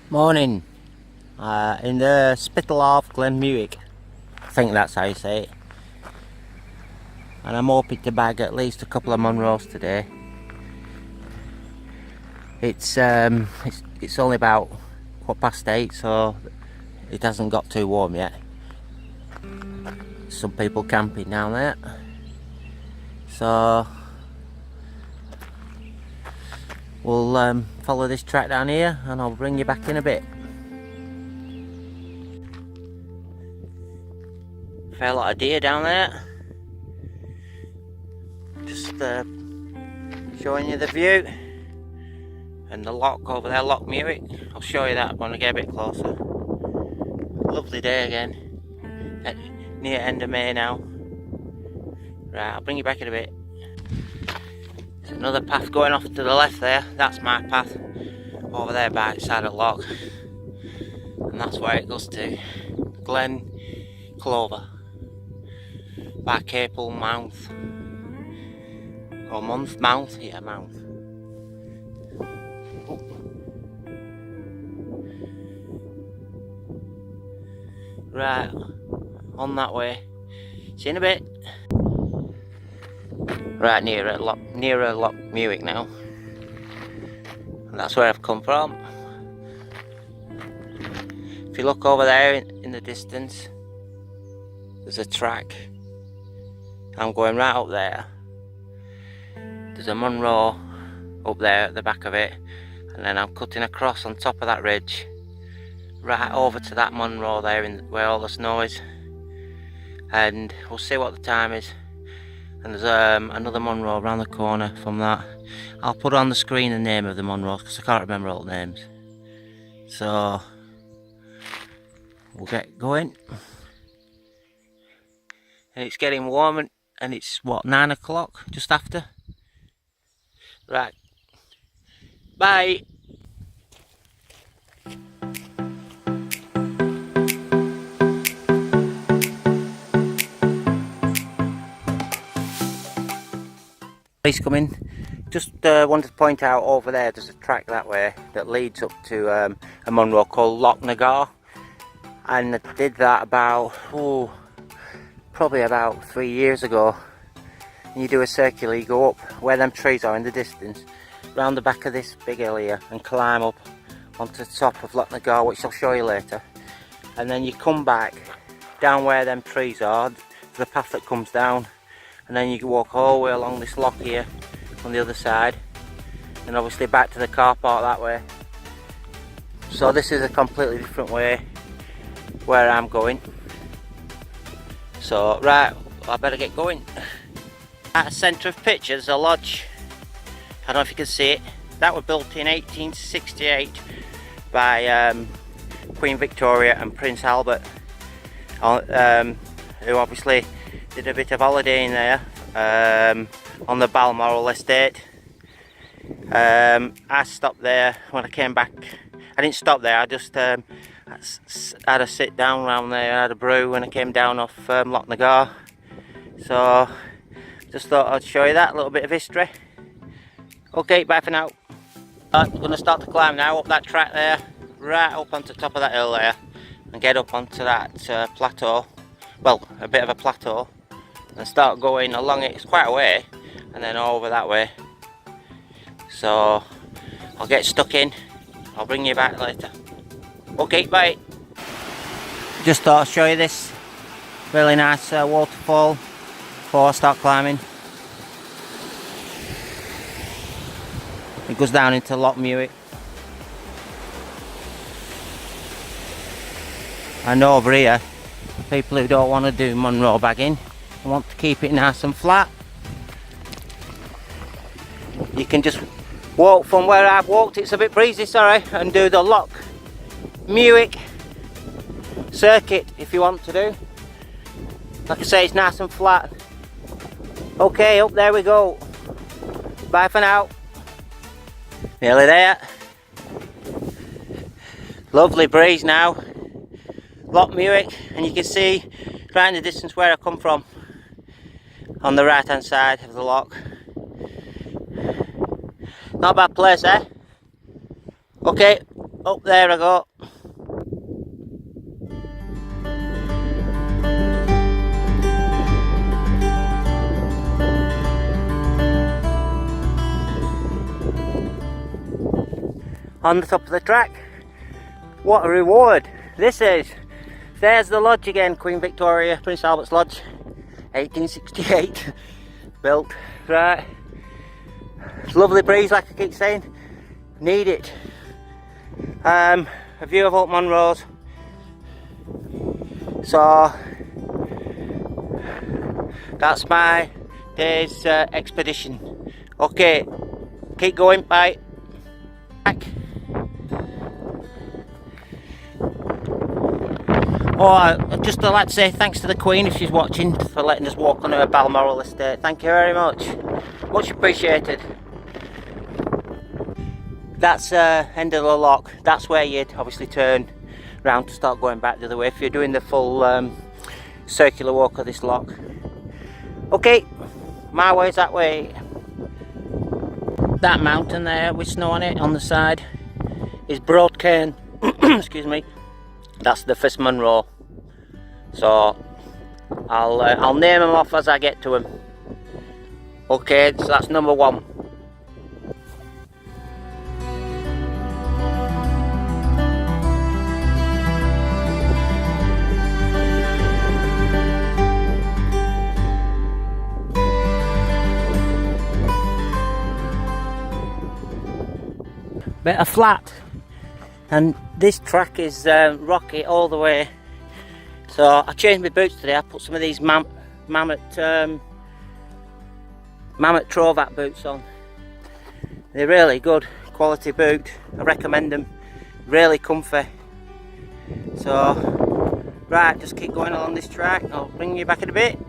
Morning, in the Spittal of Glen Muick, I think that's how you say it, and I'm hoping to bag at least a couple of Munros today. It's only about 8:15, so it hasn't got too warm yet. Some people camping down there, so we'll follow this track down here and I'll bring you back in a bit. Fair lot of deer down there. Just showing you the view. And the loch over there, Loch Muick. I'll show you that when I get a bit closer. Lovely day again. Near end of May now. Right, I'll bring you back in a bit. There's another path going off to the left there. That's my path over there by the side of the loch, and that's where it goes to Glen Clover by Capel Mouth or Mounth Munros, yeah, Mouth. Oh. Right, on that way. See you in a bit. Right nearer Loch Muick now, and that's where I've come from. If you look over there in the distance, there's a track. I'm going right up there. There's a Munro up there at the back of it, and then I'm cutting across on top of that ridge right over to that Munro there where all the snow is, and we'll see what the time is. And there's another Munro around the corner from that. I'll put on the screen the name of the Munros because I can't remember all the names. So we'll get going. And it's getting warm, and it's what, 9 o'clock, just after. Right. Bye. Police coming. Just wanted to point out over there there's a track that way that leads up to a Munro called lochnagar, and I did that about probably about 3 years ago. And you do a circular, you go up where them trees are in the distance, round the back of this big hill here, and climb up onto the top of lochnagar, which I'll show you later, and then you come back down where them trees are to the path that comes down. And then you can walk all the way along this loch here on the other side, and obviously back to the car park that way. So this is a completely different way where I'm going. So right, I better get going. At the centre of picture there's a lodge. I don't know if you can see it. That was built in 1868 by Queen Victoria and Prince Albert, who obviously did a bit of holidaying there on the Balmoral estate. I stopped there when I came back. I didn't stop there, I just had a sit down around there, had a brew when I came down off lochnagar. So just thought I'd show you that, a little bit of history. Okay, bye for now. We're going to start to climb now up that track there, right up onto the top of that hill there, and get up onto that plateau, well, a bit of a plateau, and start going along it. It's quite a way, and then over that way. So I'll get stuck in, I'll bring you back later. Okay, bye. Just thought I'd show you this really nice waterfall before I start climbing. It goes down into Loch Muick. And over here, people who don't want to do Munro bagging and want to keep it nice and flat, you can just walk from where I've walked, it's a bit breezy, sorry, and do the Loch Muick Circuit if you want to do. Like I say, it's nice and flat. Okay, up there we go. Bye for now. Nearly there. Lovely breeze now. Loch Muick, and you can see right in the distance where I come from on the right hand side of the loch. Not a bad place, eh? Okay, up there I go. On the top of the track. What a reward this is. There's the lodge again, Queen Victoria, Prince Albert's Lodge, 1868 built. Right, lovely breeze, like I keep saying, need it. A view of Loch Munros. So that's my day's expedition. Okay, keep going, bye. Back. Oh, just to like to say thanks to the Queen if she's watching for letting us walk on her Balmoral estate. Thank you very much. Much appreciated. That's end of the loch. That's where you'd obviously turn round to start going back the other way if you're doing the full circular walk of this loch. Okay, my way's that way. That mountain there with snow on it on the side is Broad Cairn. Excuse me. That's the first Munro. So I'll name them off as I get to them. Okay, so that's number 1. Bit of flat, and this track is rocky all the way. So I changed my boots today. I put some of these Mammoth Trovat boots on. They're really good quality boot. I recommend them. Really comfy. So right, just keep going along this track. I'll bring you back in a bit.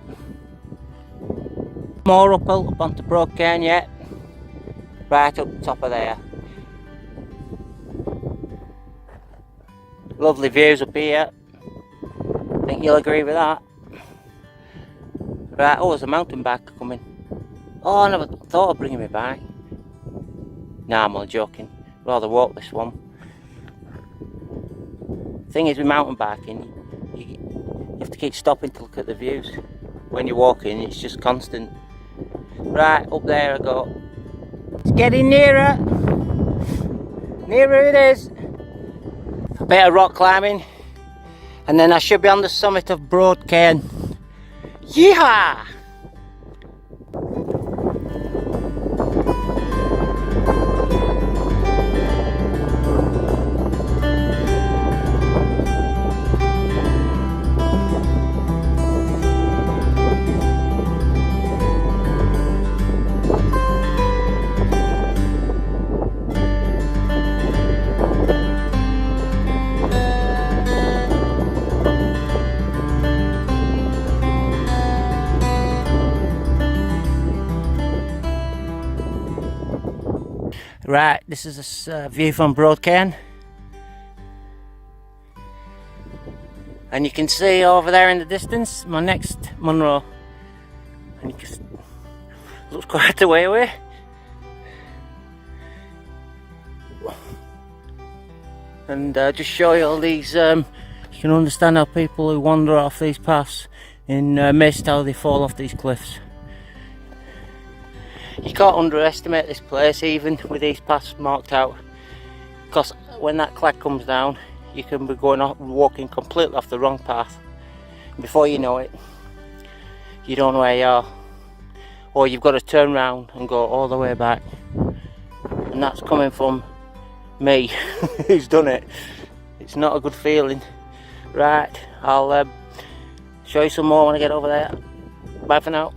More uphill up onto Broad Cairn yet. Right up top of there. Lovely views up here. I think you'll agree with that. Right, oh, there's a mountain bike coming. Oh, I never thought of bringing my bike. Nah, I'm only joking. Rather walk this one. Thing is with mountain biking, you have to keep stopping to look at the views. When you're walking, it's just constant. Right, up there I go. It's getting nearer. Nearer it is. A bit of rock climbing, and then I should be on the summit of Broad Cairn. Yeehaw! Right, this is a view from Broad Cairn, and you can see over there in the distance my next Munro, and you can looks quite a way away. And just show you all these. You can understand how people who wander off these paths in mist, how they fall off these cliffs. You can't underestimate this place even with these paths marked out, because when that clag comes down you can be going off, walking completely off the wrong path. Before you know it, you don't know where you are, or you've got to turn around and go all the way back, and that's coming from me who's done it. It's not a good feeling. Right, I'll show you some more when I get over there. Bye for now.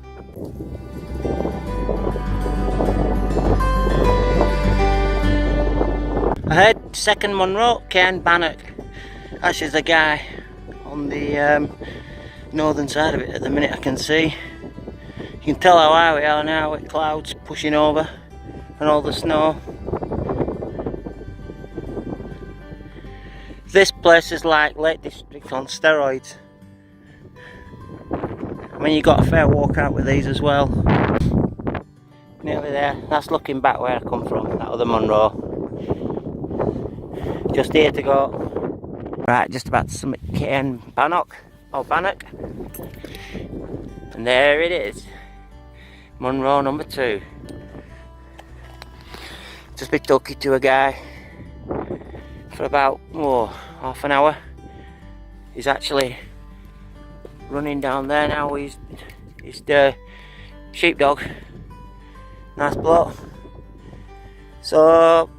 Ahead, second Munro, Cairn bannoch. Actually, there's a guy on the northern side of it at the minute. I can see. You can tell how high we are now with clouds pushing over and all the snow. This place is like Lake District on steroids. I mean, you got a fair walk out with these as well. Nearly there. That's looking back where I come from, that other Munro. Just here to go. Right, just about to summit Cairn bannoch, or bannoch. And there it is. Munro number 2. Just been talking to a guy for about half an hour. He's actually running down there now. He's the sheepdog. Nice bloke. So,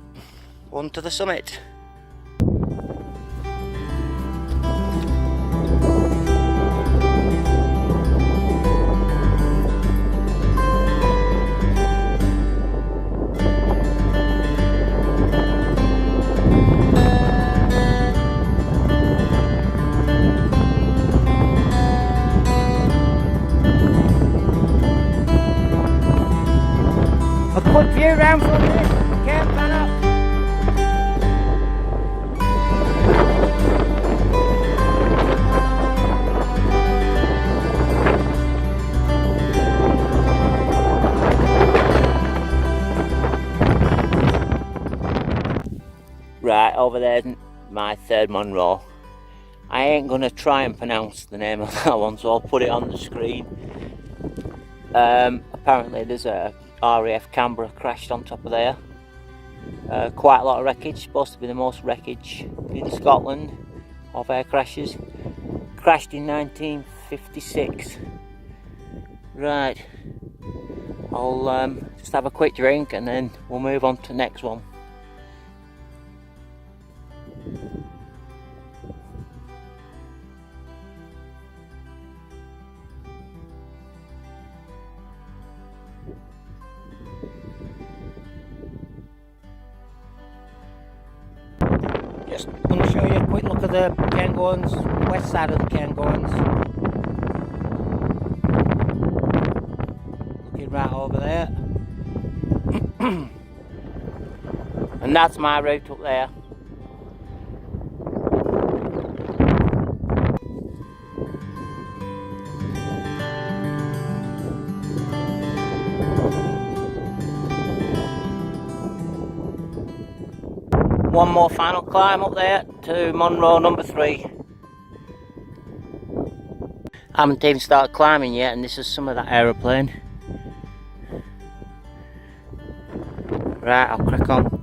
on to the summit. A quick view round from here, Camp Bannoch. Right, over there's my third Munro. I ain't gonna try and pronounce the name of that one, so I'll put it on the screen. Apparently there's a RAF Canberra crashed on top of there. Quite a lot of wreckage, supposed to be the most wreckage in Scotland of air crashes. Crashed in 1956. Right, I'll just have a quick drink and then we'll move on to the next one. Just going to show you a quick look at the Cairngorms, west side of the Cairngorms. Looking right over there. And that's my route up there. One more final climb up there to Munro number 3. I haven't even started climbing yet, and this is some of that aeroplane. Right, I'll crack on.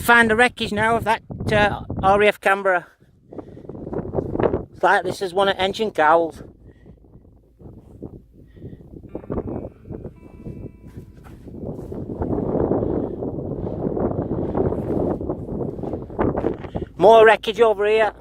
Find the wreckage now of that RAF Canberra. It's like this is one of engine cowls. More wreckage over here.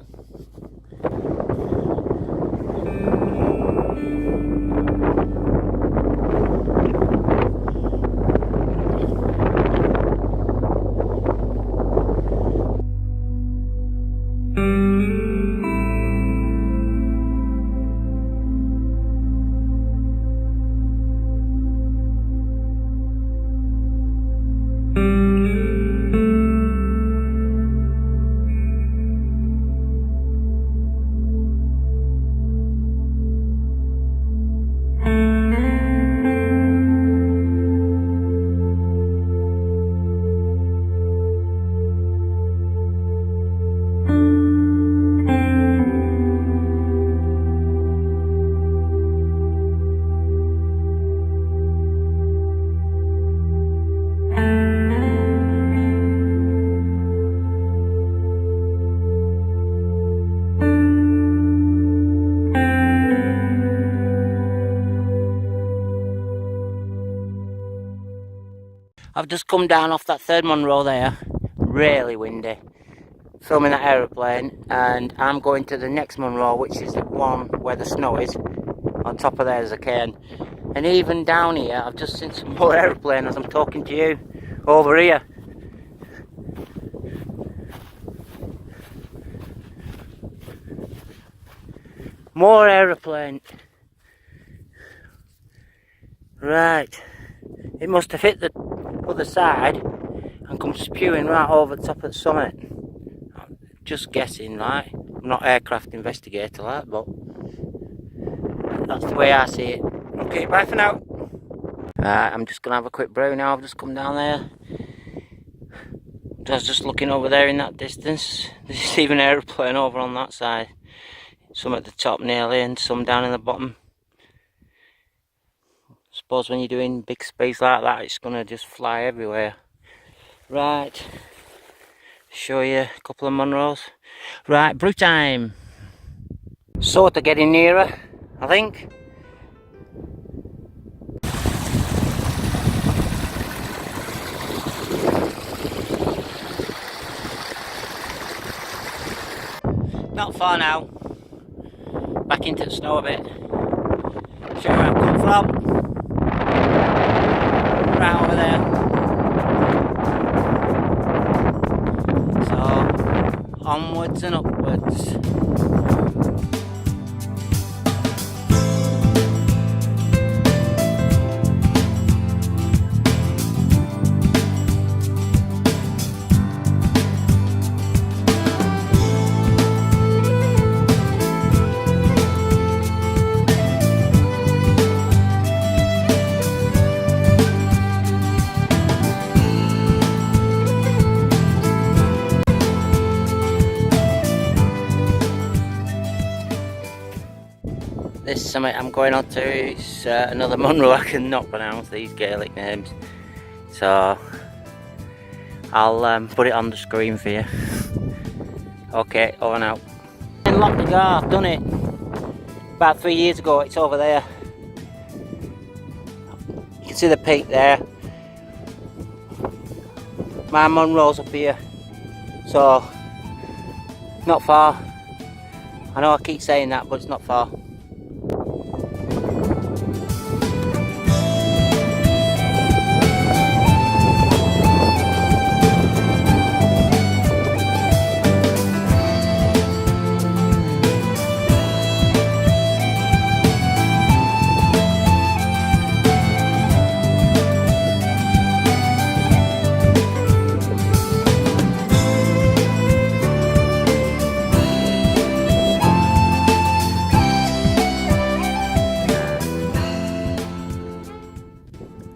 I've just come down off that third Munro there, really windy, filming that aeroplane, and I'm going to the next Munro, which is the one where the snow is. On top of there is a cairn, and even down here I've just seen some more aeroplane as I'm talking to you. over here. More aeroplane. Right, it must have hit the other side and come spewing right over the top of the summit. I'm just guessing, right? I'm not aircraft investigator, like, but that's the way I see it. Okay, bye for now. I'm just gonna have a quick brew now. I've just come down there. I was just looking over there in that distance. There's even an aeroplane over on that side. Some at the top nearly and some down in the bottom. Suppose when you're doing big space like that, it's gonna just fly everywhere. Right, show you a couple of Munros. Right, brew time. Sort of getting nearer, I think. Not far now. Back into the snow a bit. Show you where I've come from. Right over there. So, onwards and upwards. This summit I'm going on to is another Munro. I cannot pronounce these Gaelic names, so I'll put it on the screen for you. Okay, over now. In Lochnagar, I've done it about 3 years ago. It's over there. You can see the peak there. My Munro's up here, so not far. I know I keep saying that, but it's not far.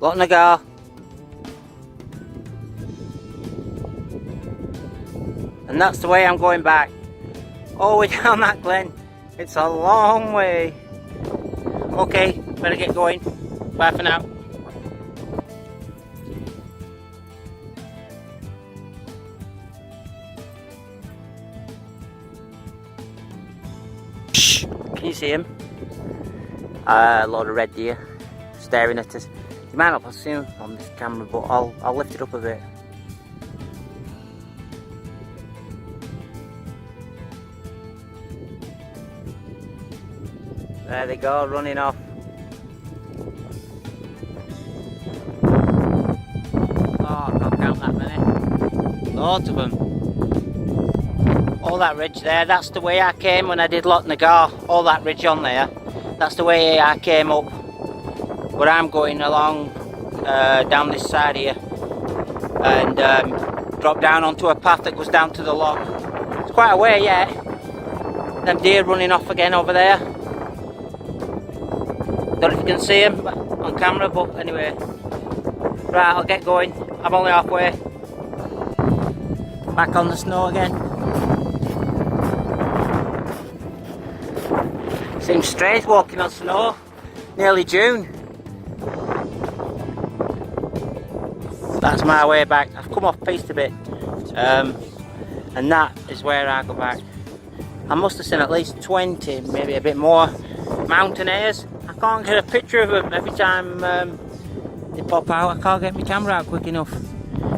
Lochnagar. And that's the way I'm going back. All the way down that glen. It's a long way. Okay, better get going. Bye for now. Shh. Can you see him? A load of red deer staring at us. You might not see him on this camera, but I'll lift it up a bit. There they go, running off. Oh, I can't count that many. Loads of them. All that ridge there, that's the way I came when I did Lochnagar. All that ridge on there, that's the way I came up. But I'm going along down this side here and drop down onto a path that goes down to the loch. It's quite a way yet. Them deer running off again over there. Don't know if you can see them on camera, but anyway. Right, I'll get going. I'm only halfway. Back on the snow again. Seems strange walking on snow. Nearly June. That's my way back. I've come off piste a bit, and that is where I go back. I must have seen at least 20, maybe a bit more, mountaineers. I can't get a picture of them every time they pop out. I can't get my camera out quick enough.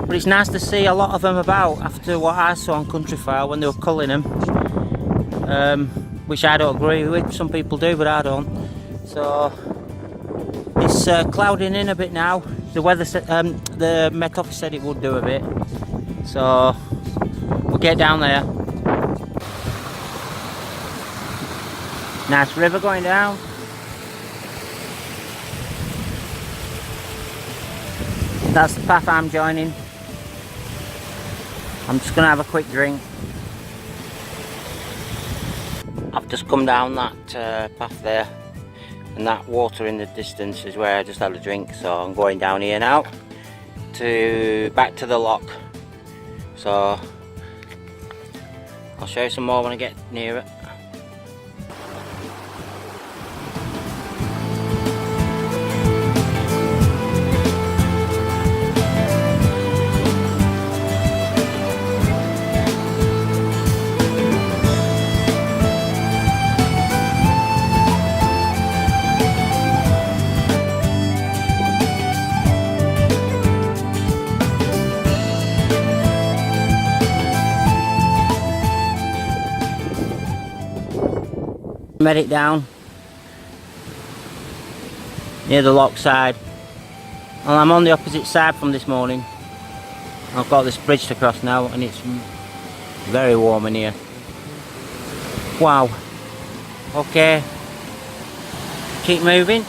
But it's nice to see a lot of them about after what I saw on Countryfile when they were culling them, which I don't agree with. Some people do, but I don't. So it's clouding in a bit now. The weather, the Met Office said it would do a bit, so we'll get down there. Nice river going down. That's the path I'm joining. I'm just going to have a quick drink. I've just come down that path there, and that water in the distance is where I just had a drink, so I'm going down here now back to the loch. So I'll show you some more when I get near it. Made it down near the loch side. Well, I'm on the opposite side from this morning. I've got this bridge to cross now, and it's very warm in here. Wow. Okay, keep moving.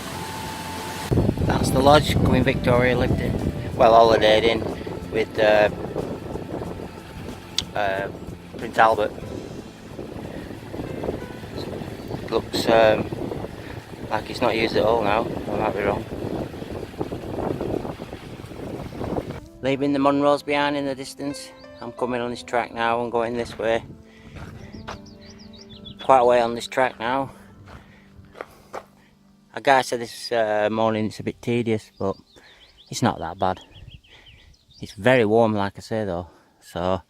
That's the lodge Queen Victoria lived in, well, holidayed in with Prince Albert. Looks like it's not used at all now. I might be wrong. Leaving the Munros behind in the distance. I'm coming on this track now and going this way. Quite a way on this track now. A guy said this morning it's a bit tedious, but it's not that bad. It's very warm, like I say though. So,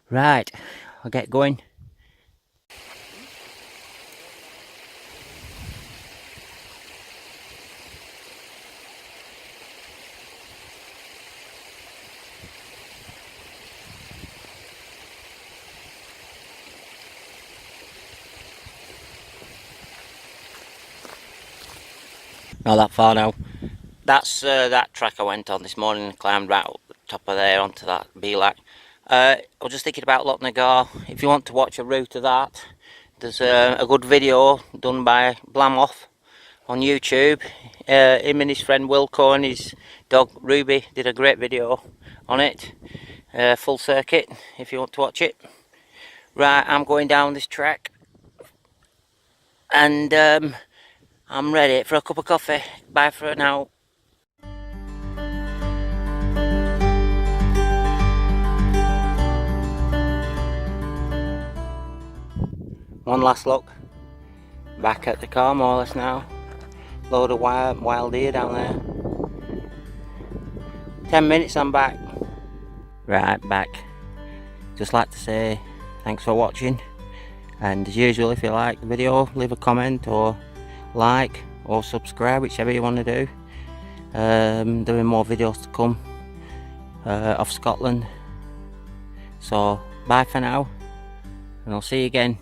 right, I'll get going. Not that far now. That's that track I went on this morning and climbed right up the top of there onto that bhoidheach. I was just thinking about Lochnagar. If you want to watch a route of that, there's a good video done by Balmoral on YouTube. Him and his friend Wilco and his dog Ruby did a great video on it. Full circuit, if you want to watch it. Right, I'm going down this track, and I'm ready for a cup of coffee. Bye for now. One last look. Back at the car more or less now. Load of wild deer down there. 10 minutes I'm back. Right, back. Just like to say thanks for watching. And as usual, if you like the video, leave a comment or like or subscribe, whichever you want to do. Doing more videos to come of Scotland. So bye for now, and I'll see you again.